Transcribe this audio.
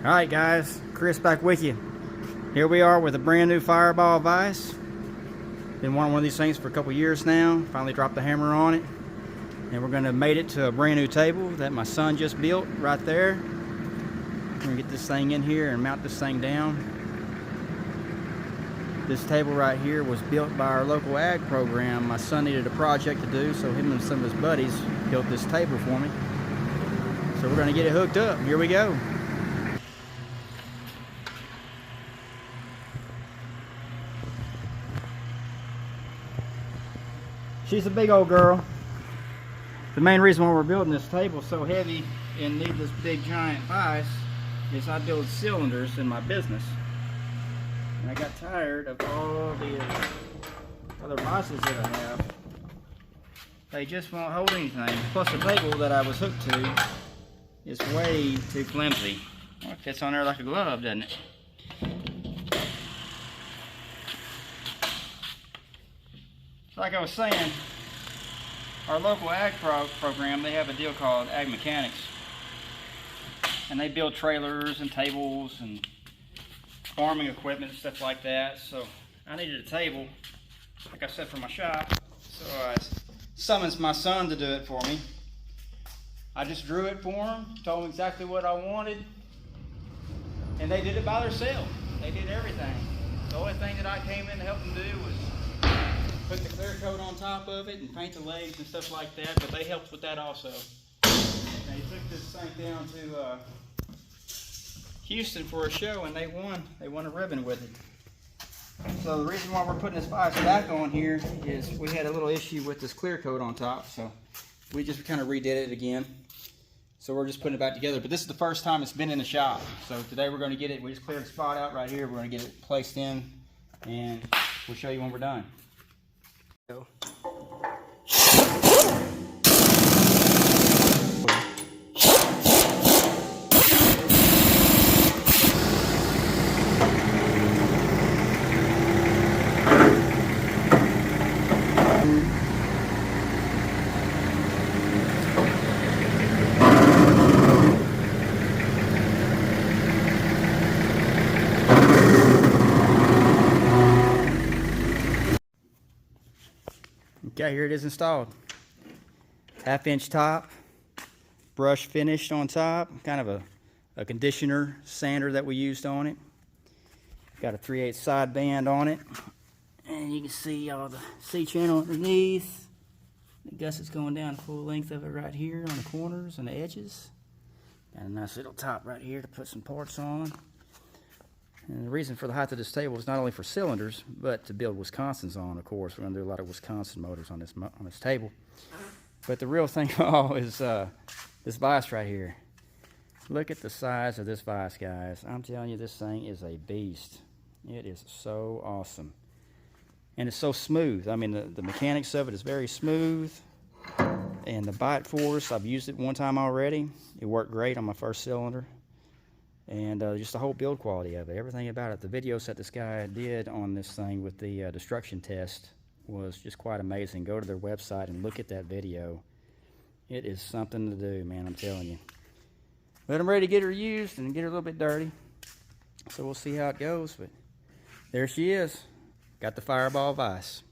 Alright guys, Chris back with you. Here we are with a brand new Fireball Vice. Been wanting one of these things for a couple years now. Finally dropped the hammer on it. And we're going to mate it to a brand new table that my son just built right there. We're going to get this thing in here and mount this thing down. This table right here was built by our local ag program. My son needed a project to do, so him and some of his buddies built this table for me. So we're going to get it hooked up. Here we go. She's a big old girl. The main reason why we're building this table so heavy and need this big giant vise is I build cylinders in my business. And I got tired of all the other vices that I have. They just won't hold anything. Plus the table that I was hooked to is way too flimsy. Well, it fits on there like a glove, doesn't it? Like I was saying, our local ag program, they have a deal called Ag Mechanics. And they build trailers and tables and farming equipment and stuff like that. So I needed a table, like I said, for my shop. So I summoned my son to do it for me. I just drew it for him, told him exactly what I wanted. And they did it by themselves. They did everything. The only thing that I came in to help them do was put the clear coat on top of it and paint the legs and stuff like that, but they helped with that also. They took this thing down to Houston for a show and they won a ribbon with it. So the reason why we're putting this vise back on here is we had a little issue with this clear coat on top, so we just kind of redid it again. So we're just putting it back together, but this is the first time it's been in the shop. So today we're going to get it, we just cleared a spot out right here, we're going to get it placed in and we'll show you when we're done. Okay, here it is installed. 1/2-inch top, brush finished on top, kind of a conditioner sander that we used on it. Got a 3/8 side band on it. And you can see all the C-channel underneath. The gusset's going down the full length of it right here on the corners and the edges. Got a nice little top right here to put some parts on. And the reason for the height of this table is not only for cylinders, but to build Wisconsins on, of course. We're going to do a lot of Wisconsin motors on this table. But the real thing of all is this vise right here. Look at the size of this vise, guys. I'm telling you, this thing is a beast. It is so awesome. And it's so smooth. I mean, the mechanics of it is very smooth. And the bite force, I've used it one time already. It worked great on my first cylinder. And just the whole build quality of it, everything about it. The videos that this guy did on this thing with the destruction test was just quite amazing. Go to their website and look at that video. It is something to do, man, I'm telling you. But I'm ready to get her used and get her a little bit dirty. So we'll see how it goes. But there she is. Got the Fireball Vice.